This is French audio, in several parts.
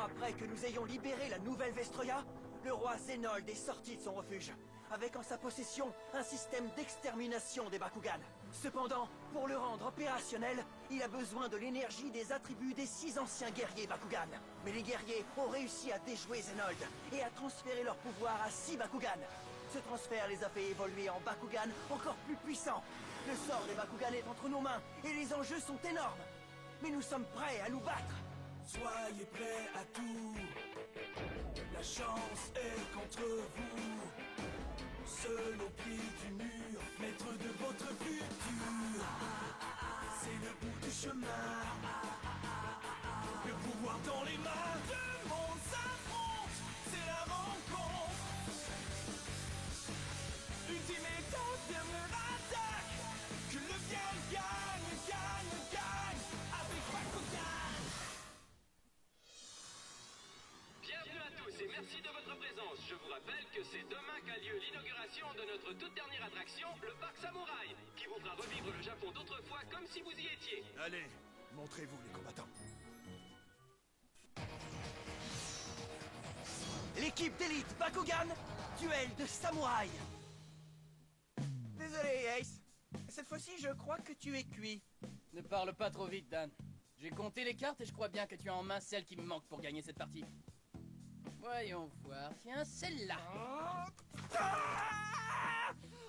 après que nous ayons libéré la nouvelle Vestroya, le roi Zénold est sorti de son refuge, avec en sa possession un système d'extermination des Bakugan. Cependant, pour le rendre opérationnel, il a besoin de l'énergie des attributs des 6 anciens guerriers Bakugan. Mais les guerriers ont réussi à déjouer Zénold et à transférer leur pouvoir à 6 Bakugan. Ce transfert les a fait évoluer en Bakugan encore plus puissants. Le sort des Bakugan est entre nos mains et les enjeux sont énormes. Mais nous sommes prêts à nous battre. Soyez prêts à tout. La chance est contre vous. Seul au pied du mur, maître de votre futur. C'est le bout du chemin. Le pouvoir dans les mains. Deux mondes s'affrontent. C'est la rencontre. Ultime étape, dernière attaque. Que le bien gagne, gagne, gagne. Avec Bakugan. Bienvenue à tous et merci de votre présence. Je vous rappelle que c'est demain qu'a lieu l'inauguration de notre toute dernière attraction, le Parc Samouraï, qui vous fera revivre le Japon d'autrefois comme si vous y étiez. Allez, montrez-vous les combattants. L'équipe d'élite Bakugan, duel de samouraï. Désolé, Ace. Cette fois-ci, je crois que tu es cuit. Ne parle pas trop vite, Dan. J'ai compté les cartes et je crois bien que tu as en main celle qui me manque pour gagner cette partie. Voyons voir. Tiens, celle-là.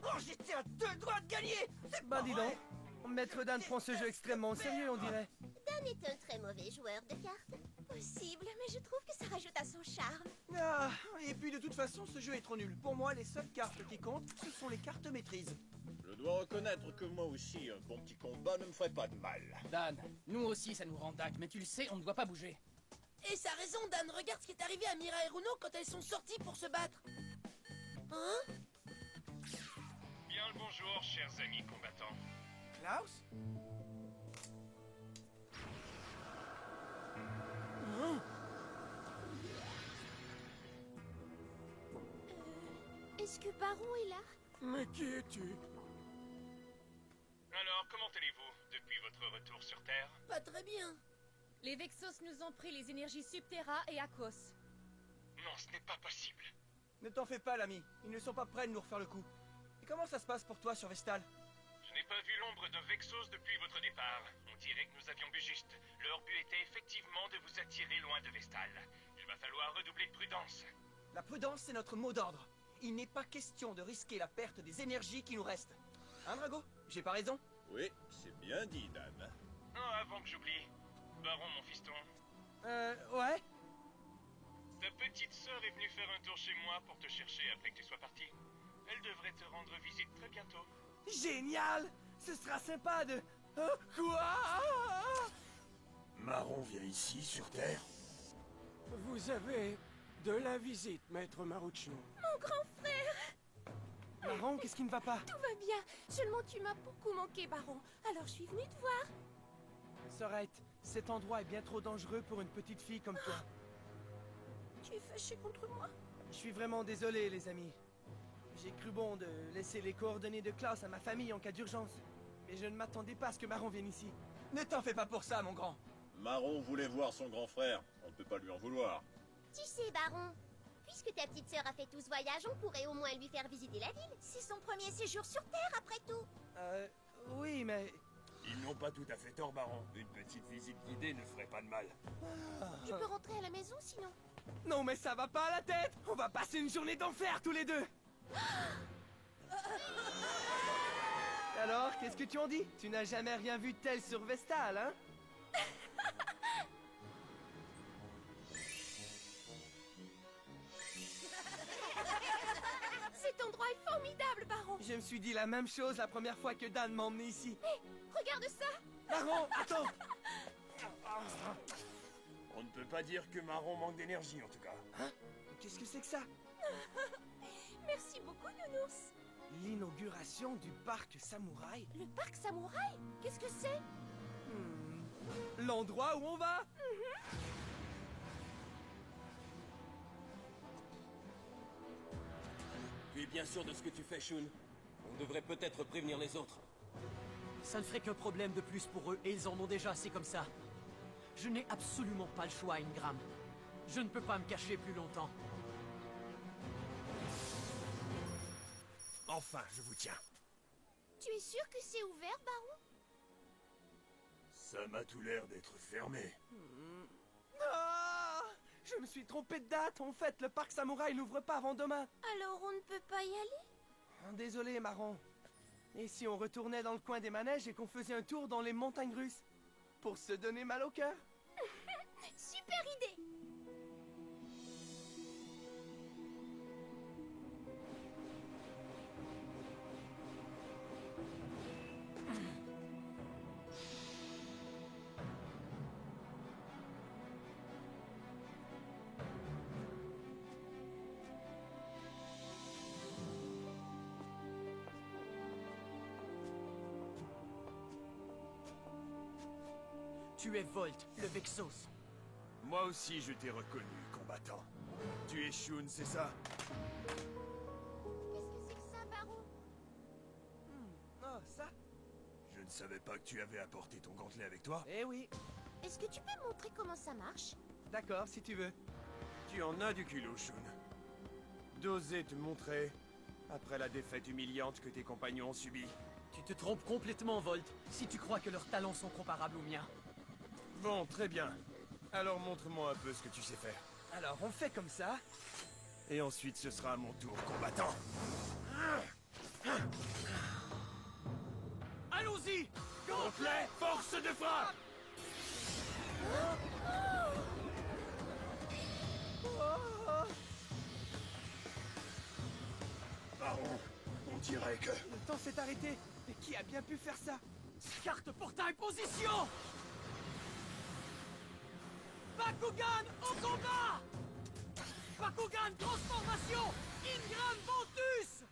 Oh, j'étais à 2 doigts de gagner. C'est pas Bah dis vrai. donc, Maître Dan prend ce jeu extrêmement au sérieux, on dirait. Dan est un très mauvais joueur de cartes. Possible, mais je trouve que ça rajoute à son charme. Ah, et puis de toute façon, ce jeu est trop nul. Pour moi, les seules cartes qui comptent, ce sont les cartes maîtrise. Je dois reconnaître que moi aussi, un bon petit combat ne me ferait pas de mal. Dan, nous aussi ça nous rend dingue, mais tu le sais, on ne doit pas bouger. Et ça a raison, Dan. Regarde ce qui est arrivé à Mira et Runo quand elles sont sorties pour se battre. Hein? Bien le bonjour, chers amis combattants. Klaus? Est-ce que Baron est là? Mais qui es-tu? Alors, comment allez-vous depuis votre retour sur Terre? Pas très bien. Les Vexos nous ont pris les énergies Subterra et Akos. Non, ce n'est pas possible. Ne t'en fais pas, l'ami. Ils ne sont pas prêts de nous refaire le coup. Et comment ça se passe pour toi sur Vestal? Je n'ai pas vu l'ombre d'un Vexos depuis votre départ. On dirait que nous avions bu juste. Leur but était effectivement de vous attirer loin de Vestal. Il va falloir redoubler de prudence. La prudence, c'est notre mot d'ordre. Il n'est pas question de risquer la perte des énergies qui nous restent. Hein, Drago? J'ai pas raison? Oui, c'est bien dit, Dan. Oh, avant que j'oublie. Baron, mon fiston. Ouais. Ta petite sœur est venue faire un tour chez moi pour te chercher après que tu sois parti. Elle devrait te rendre visite très bientôt. Génial. Ce sera sympa de... Quoi? Marron vient ici, sur Terre. Vous avez de la visite, maître Maruchno. Mon grand frère! Marron, qu'est-ce qui ne va pas? Tout va bien. Seulement tu m'as beaucoup manqué, Baron. Alors je suis venue te voir. Sorette, cet endroit est bien trop dangereux pour une petite fille comme toi. Tu es fâché contre moi? Je suis vraiment désolé, les amis. J'ai cru bon de laisser les coordonnées de Klaus à ma famille en cas d'urgence. Mais je ne m'attendais pas à ce que Marron vienne ici. Ne t'en fais pas pour ça, mon grand. Marron voulait voir son grand frère. On ne peut pas lui en vouloir. Tu sais, Baron, puisque ta petite sœur a fait tout ce voyage, on pourrait au moins lui faire visiter la ville. C'est son premier séjour sur Terre, après tout. Oui, mais... Ils n'ont pas tout à fait tort, Baron. Une petite visite guidée ne ferait pas de mal. Je peux rentrer à la maison, sinon. Non, mais ça va pas à la tête. On va passer une journée d'enfer, tous les deux. Alors, qu'est-ce que tu en dis? Tu n'as jamais rien vu de tel sur Vestal, hein? Cet endroit est formidable, Baron. Je me suis dit la même chose la première fois que Dan m'a emmené ici. Hé, regarde ça. Marron, attends. On ne peut pas dire que Marron manque d'énergie, en tout cas. Hein? Qu'est-ce que c'est que ça? Merci beaucoup, Nounours. L'inauguration du parc samouraï? Le parc samouraï? Qu'est-ce que c'est? L'endroit où on va? Tu es bien sûr de ce que tu fais, Shun? On devrait peut-être prévenir les autres. Ça ne ferait qu'un problème de plus pour eux, et ils en ont déjà assez comme ça. Je n'ai absolument pas le choix, Ingram. Je ne peux pas me cacher plus longtemps. Enfin, je vous tiens. Tu es sûr que c'est ouvert, Baron? Ça m'a tout l'air d'être fermé. Ah! Je me suis trompé de date. En fait, le parc samouraï n'ouvre pas avant demain. Alors on ne peut pas y aller? Désolé, Marron. Et si on retournait dans le coin des manèges et qu'on faisait un tour dans les montagnes russes? Pour se donner mal au cœur? Super idée! Tu es Volt, le Vexos. Moi aussi, je t'ai reconnu, combattant. Tu es Shun, c'est ça? Qu'est-ce que c'est que ça, Baron? Oh, ça? Je ne savais pas que tu avais apporté ton gantelet avec toi. Eh oui. Est-ce que tu peux montrer comment ça marche? D'accord, si tu veux. Tu en as du culot, Shun. D'oser te montrer après la défaite humiliante que tes compagnons ont subie. Tu te trompes complètement, Volt, si tu crois que leurs talents sont comparables aux miens. Bon, très bien. Alors montre-moi un peu ce que tu sais faire. Alors, on fait comme ça. Et ensuite, ce sera à mon tour, combattant. Allons-y! Gantelet, force de frappe! Baron, on dirait que... Le temps s'est arrêté. Mais qui a bien pu faire ça? Carte portail position! Bakugan au combat! Bakugan transformation! Ingram Ventus!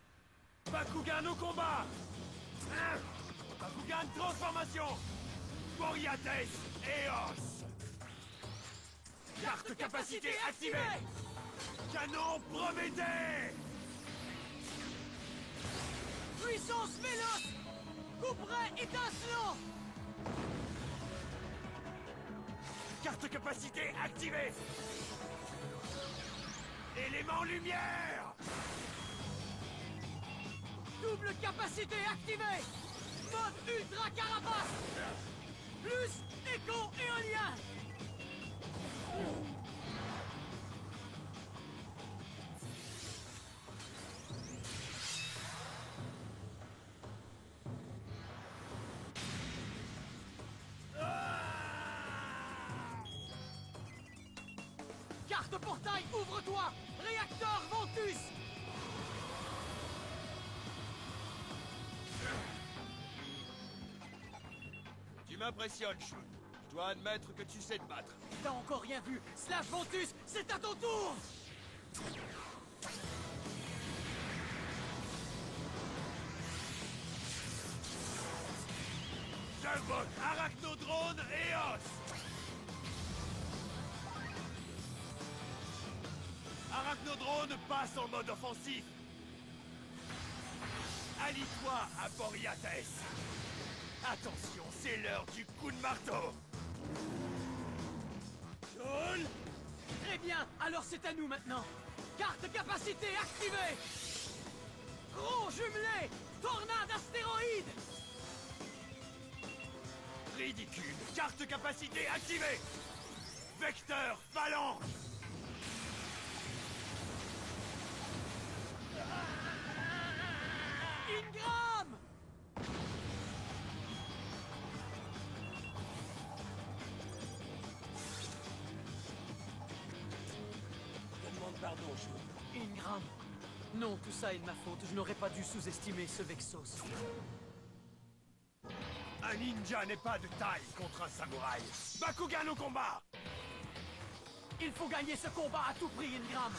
Bakugan au combat! Bakugan transformation! Boreates Eos! Carte capacité activée! Canon Prométhée! Puissance véloce! Couperet étincelant! Carte capacité activée! Élément lumière! Double capacité activée! Mode ultra carapace! Plus écho éolien! Carte portail, ouvre-toi! Réacteur Ventus! Tu m'impressionnes, Shun. Je dois admettre que tu sais te battre. T'as encore rien vu! Slash Ventus, c'est à ton tour! J'invoque Arachnodrone Eos! Arachnodrone passe en mode offensif. Allie-toi à Boreates. Attention, c'est l'heure du coup de marteau. Shun! Très bien, alors c'est à nous maintenant! Carte capacité activée! Gros jumelé! Tornade astéroïde! Ridicule. Carte capacité activée. Vecteur phalange. Ingram! Je demande pardon, Shun. Ingram! Non, tout ça est de ma faute. Je n'aurais pas dû sous-estimer ce Vexos. Un ninja n'est pas de taille contre un samouraï. Bakugan au combat! Il faut gagner ce combat à tout prix, Ingram!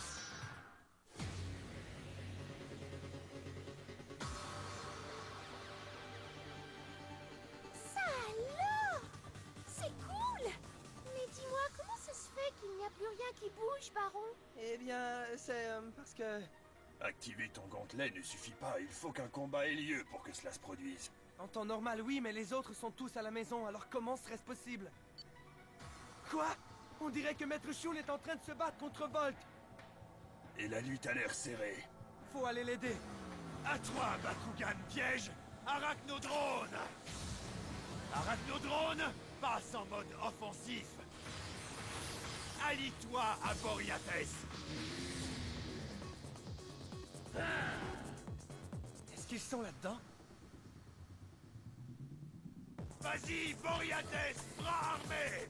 Ça alors! C'est cool! Mais dis-moi, comment ça se fait qu'il n'y a plus rien qui bouge, Baron? Eh bien, c'est parce que... Activer ton gantelet ne suffit pas. Il faut qu'un combat ait lieu pour que cela se produise. En temps normal, oui, mais les autres sont tous à la maison, alors comment serait-ce possible? Quoi? On dirait que Maître Shun est en train de se battre contre Volt. Et la lutte a l'air serrée. Faut aller l'aider. À toi, Bakugan piège, Arachnodrone! Arachnodrone passe en mode offensif. Allie-toi à Boreates. Est-ce qu'ils sont là-dedans? Vas-y, Boreates, bras armés!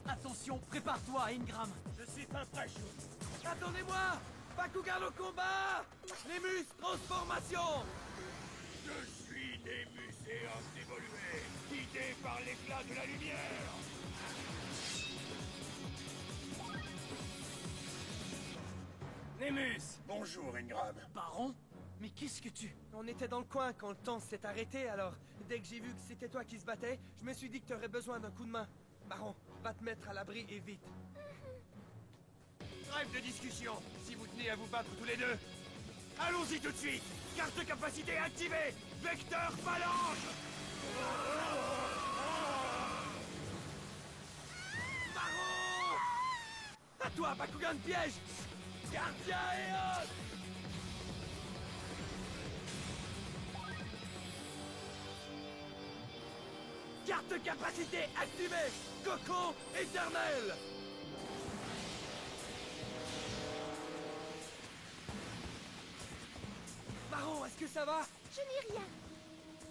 Attention, prépare-toi, Ingram. Je suis pas prêt, Shun. Attendez-moi! Bakugan au combat! Nemus, transformation! Je suis Nemus Eos évolué, guidé par l'éclat de la lumière. Nemus! Bonjour, Ingram. Baron? Mais qu'est-ce que tu... On était dans le coin quand le temps s'est arrêté, alors dès que j'ai vu que c'était toi qui se battais, je me suis dit que t'aurais besoin d'un coup de main. Baron, va te mettre à l'abri et vite. Trêve de discussion, si vous tenez à vous battre tous les deux. Allons-y tout de suite. Carte de capacité activée. Vecteur phalange. Baron! À toi, Bakugan piège! Gardien Eos! Carte de capacité activée! Cocon éternel! Baron, est-ce que ça va? Je n'ai rien.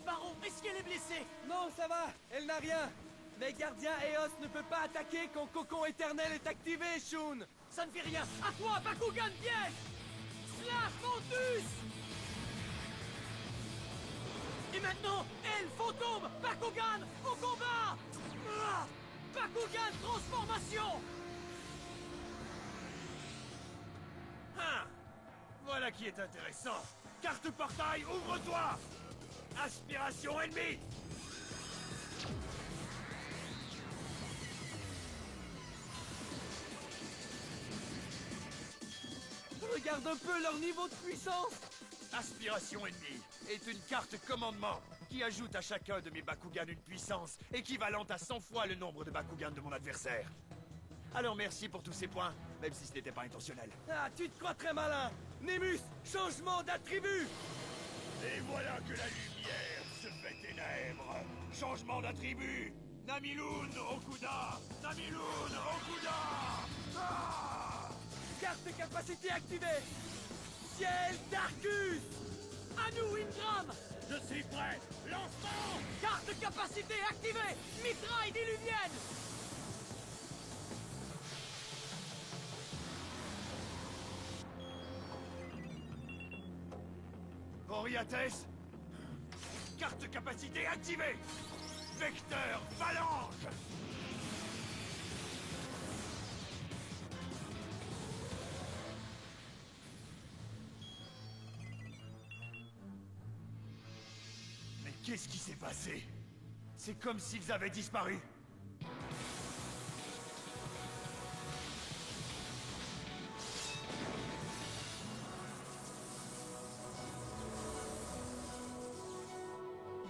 Baron, est-ce qu'elle est blessée? Non, ça va, elle n'a rien. Mais Gardien Eos ne peut pas attaquer quand Cocon éternel est activé, Shun! Ça ne fait rien. À toi, Bakugan piège! Slash Ventus! Et maintenant, elle, fantôme, Bakugan, au combat! Ah, Bakugan transformation! Ah, voilà qui est intéressant. Carte portail, ouvre-toi. Aspiration ennemie. Regarde un peu leur niveau de puissance! Aspiration ennemie est une carte commandement qui ajoute à chacun de mes Bakugan une puissance équivalente à 100 fois le nombre de Bakugan de mon adversaire. Alors merci pour tous ces points, même si ce n'était pas intentionnel. Ah, tu te crois très malin! Nemus, changement d'attribut! Et voilà que la lumière se fait ténèbres. Changement d'attribut. Namiloun Okuda. Namiloun Okuda. Ah! Carte de capacité activée! Ciel d'Arcus! À nous, Ingram! Je suis prêt. Lancement. Carte de capacité activée! Mitraille diluvienne! Boreates. Carte de capacité activée. Vecteur phalange. Mais qu'est-ce qui s'est passé? C'est comme s'ils avaient disparu.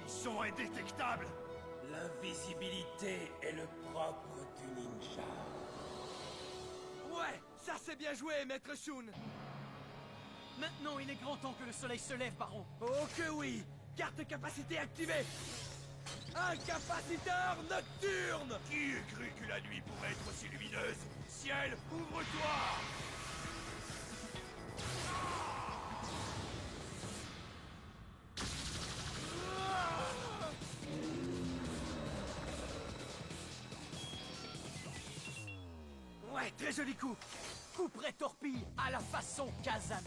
Ils sont indétectables. L'invisibilité est le propre du ninja. Ouais, ça c'est bien joué, Maître Shun! Maintenant, il est grand temps que le soleil se lève, Baron. Oh que oui! Carte de capacité activée! Un capaciteur nocturne! Qui eût cru que la nuit pourrait être aussi lumineuse? Ciel, ouvre-toi! Ouais, très joli coup! Coup près torpille à la façon Kazami.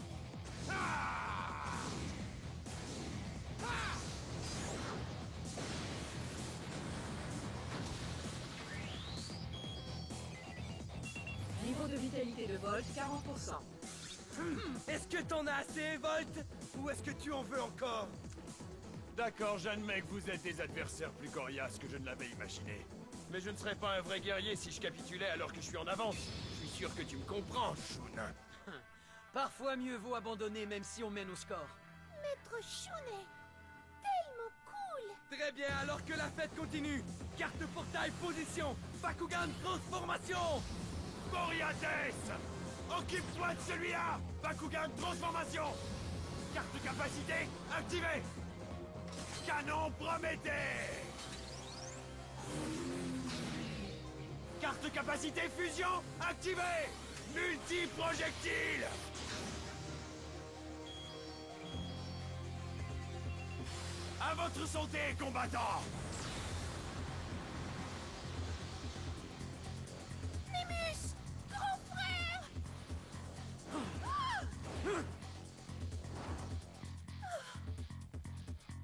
Niveau de vitalité de Volt, 40%. Est-ce que t'en as assez, Volt? Ou est-ce que tu en veux encore? D'accord, j'admets que vous êtes des adversaires plus coriaces que je ne l'avais imaginé. Mais je ne serais pas un vrai guerrier si je capitulais alors que je suis en avance. Je suis sûr que tu me comprends, Shun. Parfois, mieux vaut abandonner même si on mène au score. Maître Shun est tellement cool. Très bien, alors que la fête continue. Carte portail position. Bakugan transformation. Boreates! Occupe-toi de celui-là! Bakugan transformation! Carte de capacité activée! Canon Prométhée! Carte de capacité fusion activée! Multi-projectile! À votre santé, combattant! Némus! Grand frère!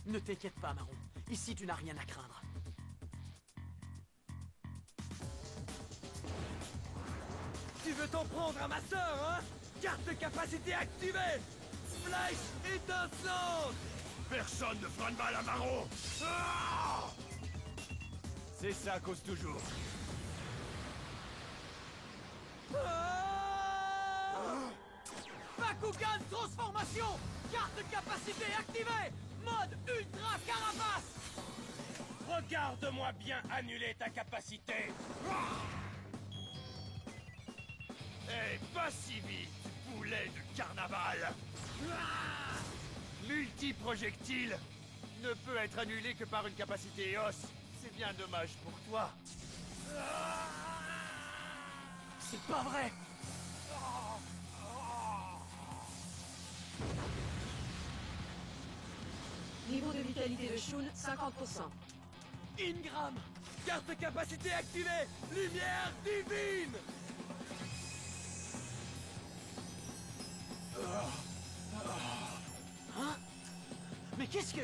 Ne t'inquiète pas, Marron. Ici, tu n'as rien à craindre. Tu veux t'en prendre à ma sœur, hein? Carte de capacité activée! Flèche étincelante! Personne ne fera de mal à Marron! Ah! C'est ça cause toujours. Bakugan transformation! Carte de capacité activée! Mode ultra carapace! Regarde-moi bien annuler ta capacité! Eh, pas si vite, poulet de carnaval! Multi-projectile ne peut être annulé que par une capacité EOS. C'est bien dommage pour toi. C'est pas vrai! Niveau de vitalité de Shun, 50%. Ingram! Carte de capacité activée! Lumière divine! Hein? Mais qu'est-ce que...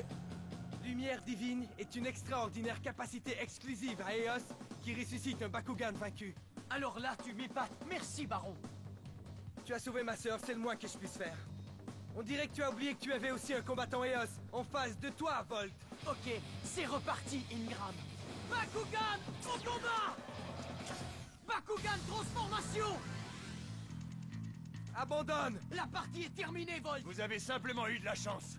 Lumière divine est une extraordinaire capacité exclusive à Eos qui ressuscite un Bakugan vaincu. Alors là, tu m'épates. Merci, Baron. Tu as sauvé ma sœur, c'est le moins que je puisse faire. On dirait que tu as oublié que tu avais aussi un combattant Eos en face de toi, Volt. Ok, c'est reparti, Ingram. Bakugan, au combat! Bakugan transformation! Abandonne! La partie est terminée, Volt! Vous avez simplement eu de la chance.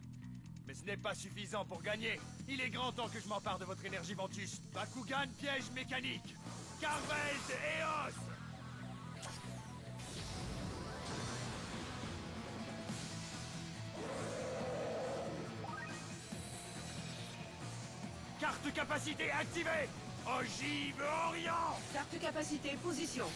Mais ce n'est pas suffisant pour gagner. Il est grand temps que je m'empare de votre énergie Ventus. Bakugan piège mécanique. Carvelt Eos! Carte capacité activée! Ogive Orient! Carte capacité position.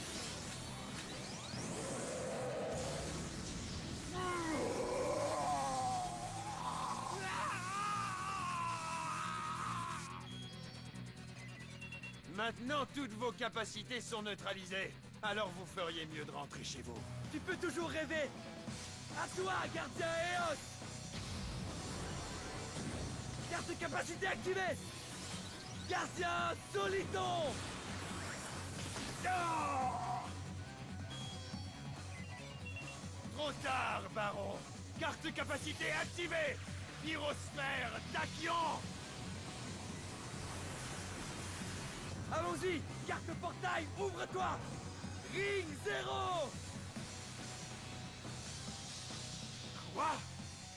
Maintenant, toutes vos capacités sont neutralisées. Alors vous feriez mieux de rentrer chez vous. Tu peux toujours rêver! À toi, gardien Eos! Carte de capacité activée! Gardien Soliton! Non! Trop tard, Baron! Carte capacité activée! Pyrosphère d'Akion! Allons-y! Carte portail, ouvre-toi! Ring 0! Quoi?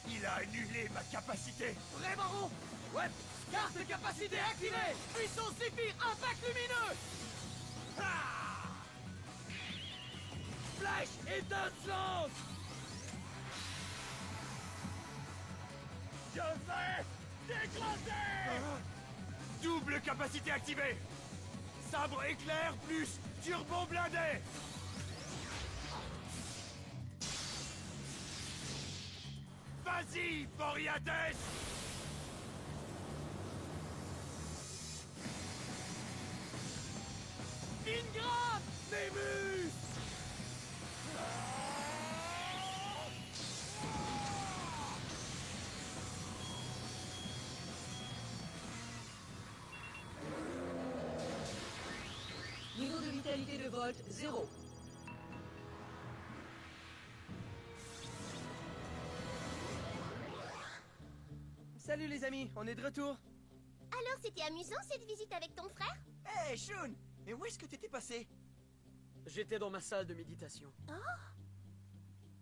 Il a annulé ma capacité! Vrai, Baron! Ouais! Carte de capacité activée! Puissance Zéphyr, impact lumineux! Flèche étincelante! Je vais t'écraser! Double capacité activée! Sabre éclair plus turbo blindé! Vas-y, Boreates! Ingram! Némus! Niveau de vitalité de Volt, 0. Salut les amis, on est de retour. Alors, c'était amusant cette visite avec ton frère? Hé, Shun! Mais où est-ce que t'étais passé? J'étais dans ma salle de méditation.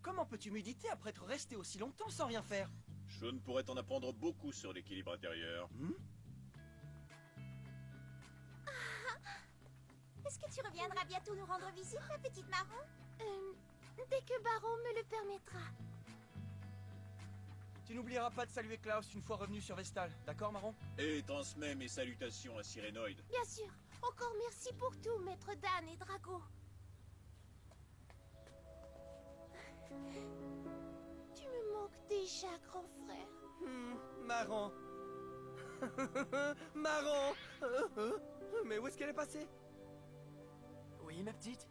Comment peux-tu méditer après être resté aussi longtemps sans rien faire? Shun pourrait en apprendre beaucoup sur l'équilibre intérieur. Est-ce que tu reviendras bientôt nous rendre visite, ma petite Marron? Dès que Baron me le permettra. Tu n'oublieras pas de saluer Klaus une fois revenu sur Vestal, d'accord, Marron? Et transmets mes salutations à Sirénoïde. Bien sûr. Encore merci pour tout, maître Dan et Drago. Tu me manques déjà, grand frère. Marron. Marron. Mais où est-ce qu'elle est passée? Oui, ma petite?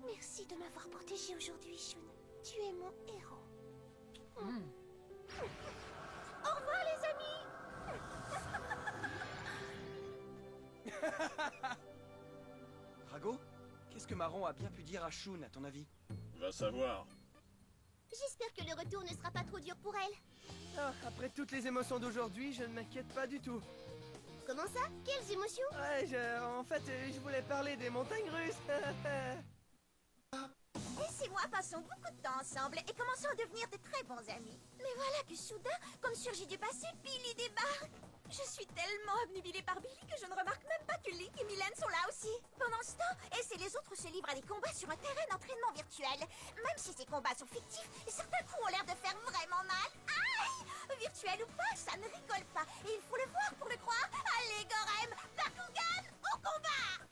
Merci de m'avoir protégé aujourd'hui, Shun. Tu es mon héros. Au revoir, les amis. Drago, qu'est-ce que Marron a bien pu dire à Shun, à ton avis? Va savoir. J'espère que le retour ne sera pas trop dur pour elle. Ah, après toutes les émotions d'aujourd'hui, je ne m'inquiète pas du tout. Comment ça? Quelles émotions? Ouais, en fait, je voulais parler des montagnes russes. Laissez-moi passons beaucoup de temps ensemble et commençons à devenir de très bons amis. Mais voilà que soudain, comme surgit du passé, Billy débarque. Je suis tellement obnubilée par Billy que je ne remarque même pas que Link et Mylène sont là aussi. Pendant ce temps, Ace et les autres se livrent à des combats sur un terrain d'entraînement virtuel. Même si ces combats sont fictifs, certains coups ont l'air de faire vraiment mal. Aïe! Virtuel ou pas, ça ne rigole pas. Et il faut le voir pour le croire. Allez, Gorem, Bakugan, au combat!